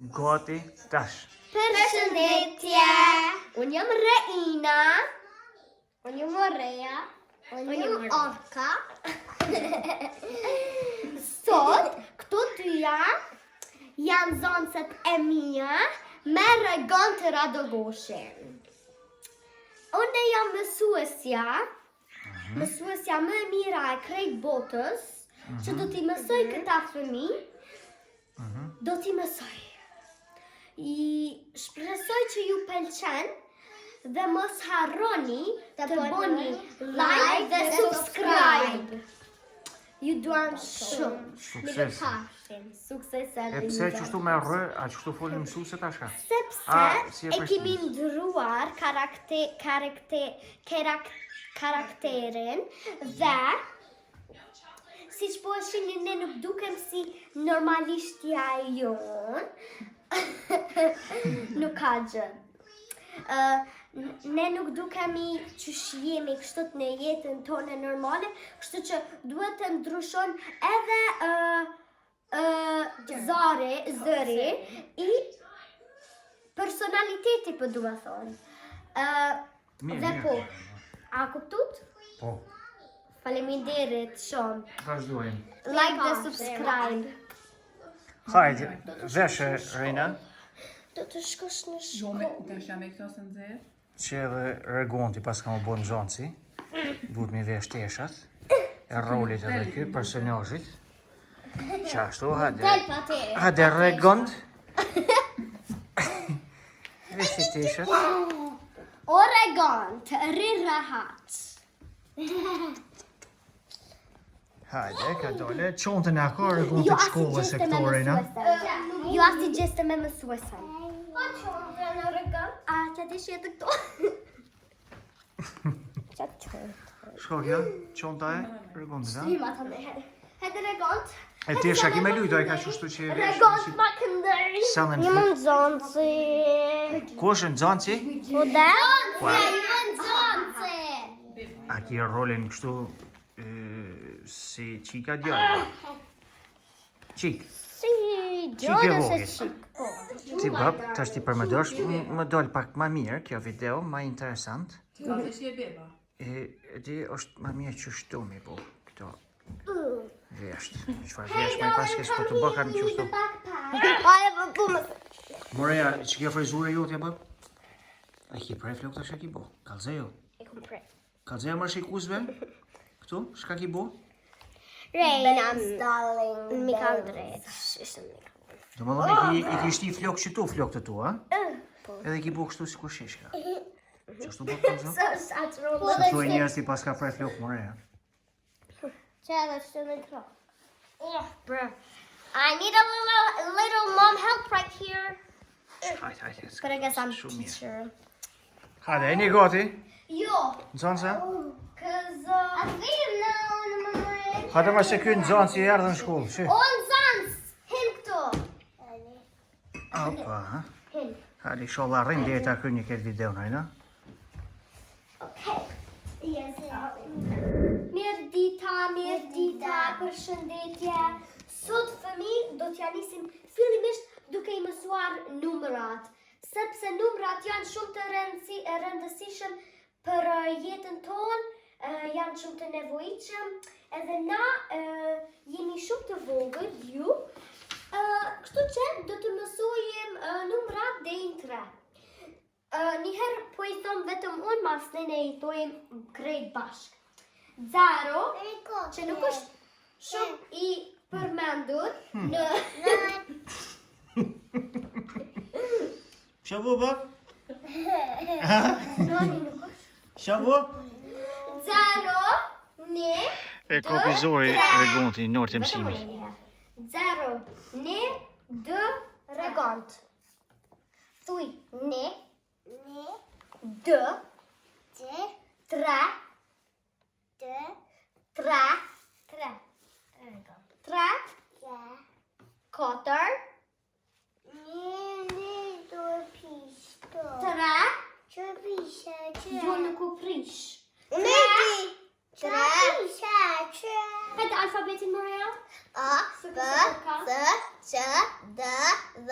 Gati tash. Përshëndetje. Unë jam Reina. Unë jam Morea. Unë jam Orka. Sot, këto dyja janë zonësët e mia me regon të Radogoshin. Unë jam mësuesja më e mira e krejt botës, që do t'i mësoj këta fëmijë, do t'i mësoj. I shpresoj që ju pëlqen dhe mos harroni të bëni like dhe subscribe. Ju duam shumë. Sukses. Sukses E pse qështu me rë, a qështu folin mësuse tashka? Sepse e kemi ndruar karakterin dhe si që po shini ne nuk dukem si normalishtja jonë, nuk ka gjë. Ne nuk dukemi që jemi kështot në jetën tonë normale, kështu që duhet të ndryshon edhe zëri i personaliteti për duhet thonë. Dhe po, a kuptut? Po. Faleminderit shumë. Vazhdojmë. Like dhe subscribe. Hajde, veshe, Reina, Do të shkosh në shkollë. Tash jam e klasën zero. që edhe regonti pas ka më bon zonësi, duhet mi vesh teshat, e rolit edhe ky, personazhit. Qashtu, hajde regont. Vesh ti teshat. Oregon, të ri rahat. Hajde, ka dole. Qontën e ka regonti të shkollës e këto, Reina. Ju asi gjeste me mësuesen. Po qonë në Oregon? A, që ti shetë këto? Që qonë? Shkokja, qonta e regonti, da? Ima të me herë. Hajde Regont. E tesha ki me lujto, e ka qështu që e vesh. Regont ma këndëri. Sa në Një më në zonëci. Ku është në zonëci? Po dhe? Një më në zonëci. A ki rolin kështu si qika djallë? Qik. Si gjone se vogël. qik. Ti bab, tash ti për më dosh, më dol pak ma mirë kjo video, ma interesant. Ka të shi e beba. E di është ma mirë që shtu mi po, këto vesht. Qëfar vesht, ma i pas kes po të bëka në qështu. Moreja, që kjo frizure jotja bab? A ki prej flok tash a ki bo? Kalzejo? Kalzejo më shikuzve? Këtu, shka ki bo? Reina, mi kanë drejt. Do më dhoni i ki shti flok që tu, flok të tu, a? Edhe ki bo kështu si kur shishka. Qështu bo kalzo? Se thuj njerës ti pas ka prej flok Moreja. Që edhe që në kro. Oh, bro. I need a little mom help right here. Hajde, But I guess I'm shumë mirë. teacher. Hajde, e një gati? Jo, Në zonë se? cause I think now in my mind. Hajde ma se kjo në zonë si e ardhë në shkollë, që? On Zans, hin këto. Opa, ha? Hin. Hajde, sholla rrim dhe e ta kërë një këtë video në, ajna? Okay. Yes. Mirë dita, përshëndetje. Sot fëmijë do t'ja nisim fillimisht duke i mësuar numrat, sepse numrat janë shumë të rëndësishëm për jetën tonë, janë shumë të nevojshëm, edhe na jemi shumë të vogël ju, kështu që do të mësojmë numrat deri në 3. Njëherë po i thom vetëm unë, mas ne i thojmë krejt bashk. 0, që nuk është shumë i përmendur në... Qa bu, bab? Noni nuk është. Qa bu? 0, 1, E kopizori regonti në orë të mësimi. 0, 1, 2, regont. Thuj, 1, 2, 3, 3, 4, 3, jo nuk u prish. 3, hajde alfabetin Morea. A, B, C, D, V,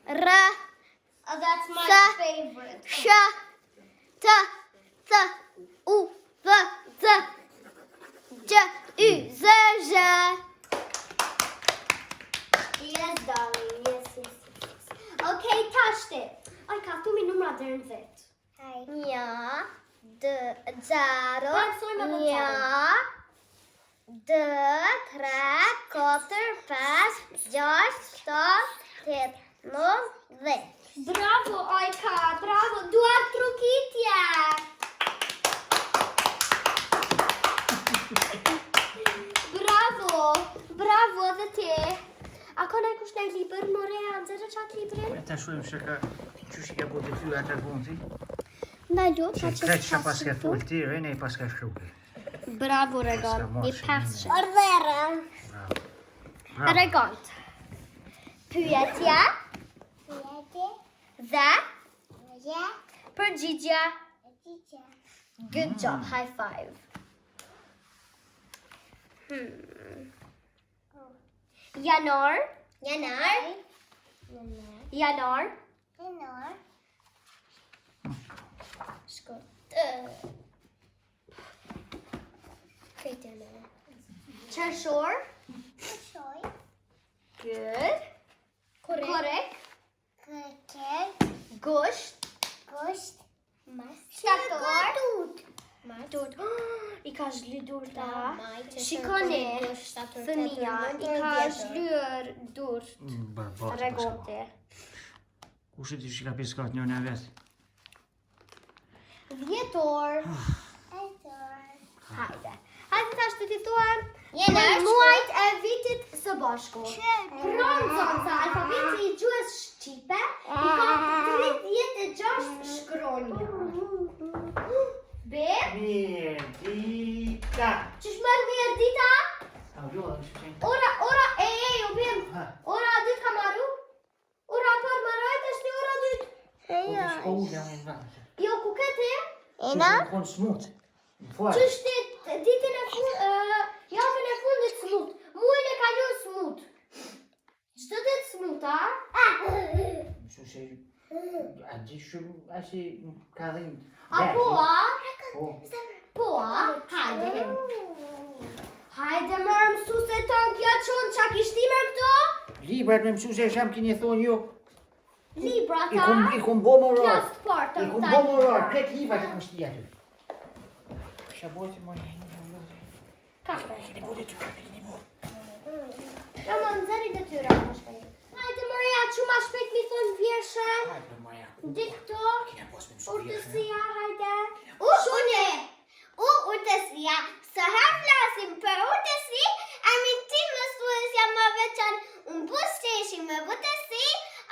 R. Oh, that's my favorite. Sh. T. Th. U. V. Z. J. U. Z. J. Yes, darling. Yes. Okay, touched it. Ai, ka tu mi numra deri në 10. Ja. Zero. Ja. 2, 3, 4, 5, 6, 7, 8, 9, 10. Bravo, Ajka, bravo. Duar trukitje. Bravo dhe ti. A ka ndaj kush ndaj libër, Morea, nxerë qatë librin? Ta shojmë që ka qysh i ka bërë ty ata gonti. Ndaj lutë, Që kretë që pas ka thull ti, ne i pas ka shkruke. Bravo, Regant, i pasë. Bravo. Regant. Pyetje. Dhe. Përgjigje. Good job, high five. Janar. Skål. Qershor. Good. Korrekt. Gusht. Shtator. Tut. I ka zhlydur ta. Shikoni. Fëmija. I ka zhlyer durt. Regonte. Kush e ti që ka piskat një në vetë? Vjetor. Hajde tash të tituar muajt e vitit së bashku. Prononca alfabeti i gjuhës shqipe i ka 36 shkronja. Mirdita. Qysh mërë Mirdita? Ora e ju bim. Ora a dytë ka maru? Ora për marajt është një ora dytë. Jo, ku këti? Konë smut. Qysh ditën e javën e fundit smut. Muajin e kalon smut. Çdo ditë smut, a? A di shumë asi ka dhimë. Po, hajde. Hajde mërë mësuse tonë kja qonë, qa kishti me këto? Librat me mësuse sham kini thonë ju. Libra ta? I kum bo më rarë. Klas të partë. I kum bo më rarë, këtë librat e kum shtia ty. Kësha boti më një. Kafe. Kini boti ty, kini boti. Ja më nëzëri dhe tyra më shpejt. Hajde Maria, që ma shpejt mi thonë vjeshen. Hajde Maria. Dikto. Kina pos me mësu Urtësia, hajde. Shune. Urtësia. Së her flasim për urtësi, amin ti mësuesja më veçan unë busteshim me butësi,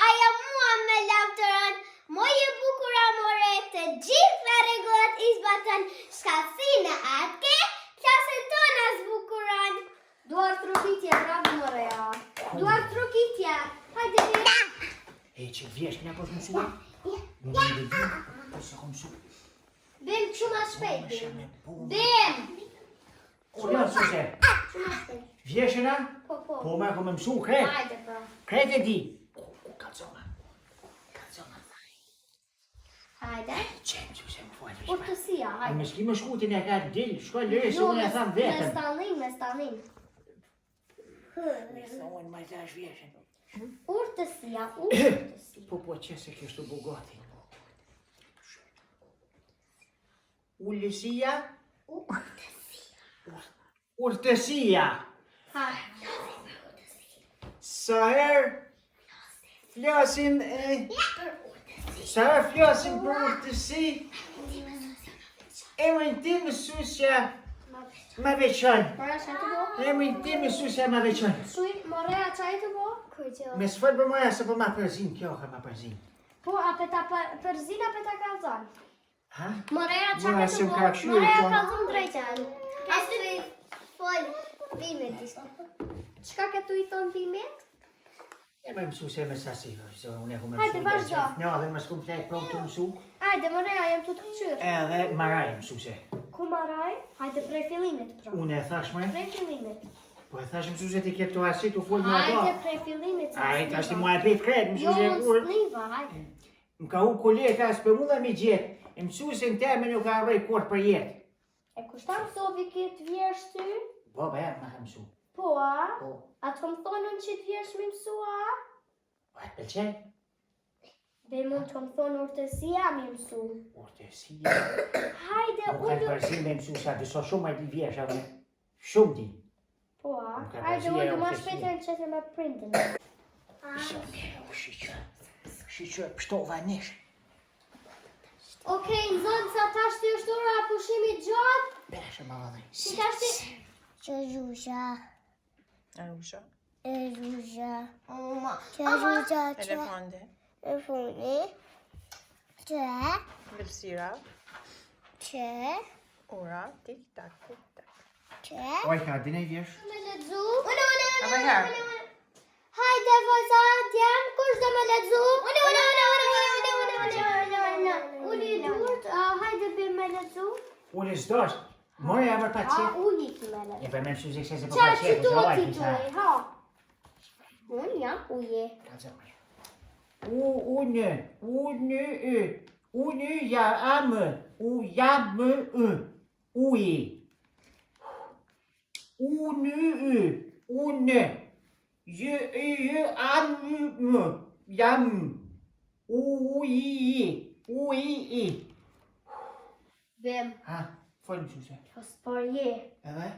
aja mua me lavtëran, moje bukura more të gjitha regullat izbatan, shkasi në atke, klasën tona zbukuran. Duar trukitje, bravo Morea. Duar trukitje. Hajde ti. E që vjesh kina pos mësu? Bim, që ma shpejt, Bim. O, ja, mësuse. Vjeshena? Po. Po, me ku me mësu kret. Hajde, pra. Kret e di. Kalzona. Hajde. Qenë, mësuse, më fuaj. Urtësia, A hajde. me s'ki më shkutin e ka dil, shkoj lëre se unë e tham vetën. Me stalin. Me thonë ma tash vjeshen. Urtësia. Po, qese kështu bugati. Ullësia? Urtësia. Sa herë flasim për urtësi, emrin tim mësuesja më veçan. Emrin tim mësuesja më veçan. Morea, qaj të bo? Me s'fol për moja se po ma përzin, kjo ka ma përzin. Po, a pe ta përzin, a pe ta kalzon? Ha? Morea, qaj Morea të s'm bo? ka këshu, Morea po. kalzon drejten. Ashtu i fol bimit ishte. Qka këtu i thon bimit? E me mësuse me sasi, se unë e ku me Hajde, vazhdo. No, dhe më s'kum flejt prom të mësu. Hajde, Morea, jem të këqyrë. Edhe maraj mësuse. Ku maraj? Hajde, prej fillimit, pra. Unë e thashme, Prej fillimit. Po e thash mësuse ti ke këto arsit, u fol me Hajde ato. prej fillimit. Ajde, tash ti mua e pet kret, Jo, mësuse unë kur. s'niva, hajde. Më ka u kolega as për mua me gjet. E mësuesin teme nuk ka rrej kur për jetë. E kushta mësovi këtë vjersh ty? Po, be, ma ka mësu. Po, a? Po, A të më thonën që të vjersh me mësua? po e pëlqen? Dhe mund të më thonë urtësia me mësu. Urtësia. Hajde, Nuk ka ullë... përzim me mësu sa dëso shumë e di vjeshave. Shumë di. Po, a? Nuk ka Hajde, përzi e ullë ma urtësia. shpejtër në qëtër me prindin. Sa mirë, u shiqë. Shiqë e pështova nesh. Okej, në zonë sa tash të është ora pushimit gjatë. Beshe ma vëllaj. Si tash të... Që zhusha. Arusha. E zhusha. Që zhusha që... Elefanti. E funi. Që... Vëlsira. Që... Ora. Tik tak, tik tak. Që... Oj, ka dine i vjesh? Me ledzu. Une. Hajde herë. Hajde, vëza, djem, kush dhe me ledzu? Une. Uli durt, hajde be me ledzu. Ule s'dosht. More e mërë pa A, qetë. uli ki me ledzu. E për me mësu se kse se po Qa pa që qetë. do ti duaj, ha? Unë jam uje. Unë jam uji. Unë jam uji. Bem, Ha, folë mësuse. po s'par je. Edhe?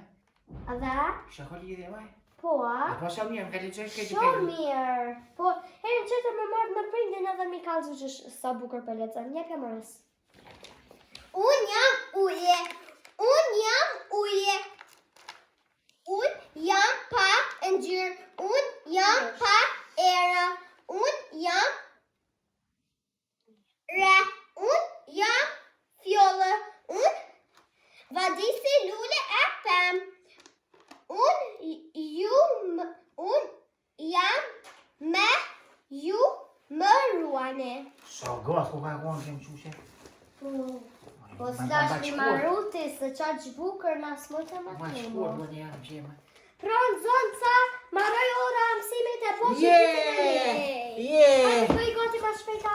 A dhe? Shakoli dhe vaj? Po, a? Po sa mirë, më ka leqoj këtë Shumë mirë. Po, herën qëtër me marrë me prindin edhe mi kalë që sa bukur për lecën. Një për mërës. Unë jam uje. Unë jam uje. Unë jam pa ngjyrë. Unë jam pa era. Unë jam re. Unë jam fjollë. Unë vadisi lule e pem. Unë jam me ju më ruane. Sa gotë ku ka konë që mësuse? Po s'dash një maruti se qa gjbukër nas më të Ma më shkuar më një jam qema. Pra në zonë ca, maroj ora mësimit e po që Je! Po i goti ma shpejta.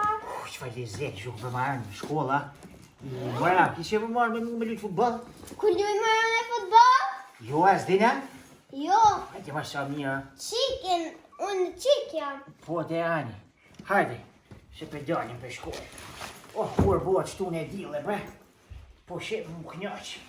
Që fa lezet, shumë për marrë në shkolla. Mëra, kishe për marrë me mu me lujtë futbol? Ku luj më në futbol? Jo, as dina? Jo, Hajde ma sa mirë. qikin, unë qik jam. Po te ani. Hajde, se për dalim për shkollë. Oh, kur bo që tu në dile, bre. Po shep më knjaqë.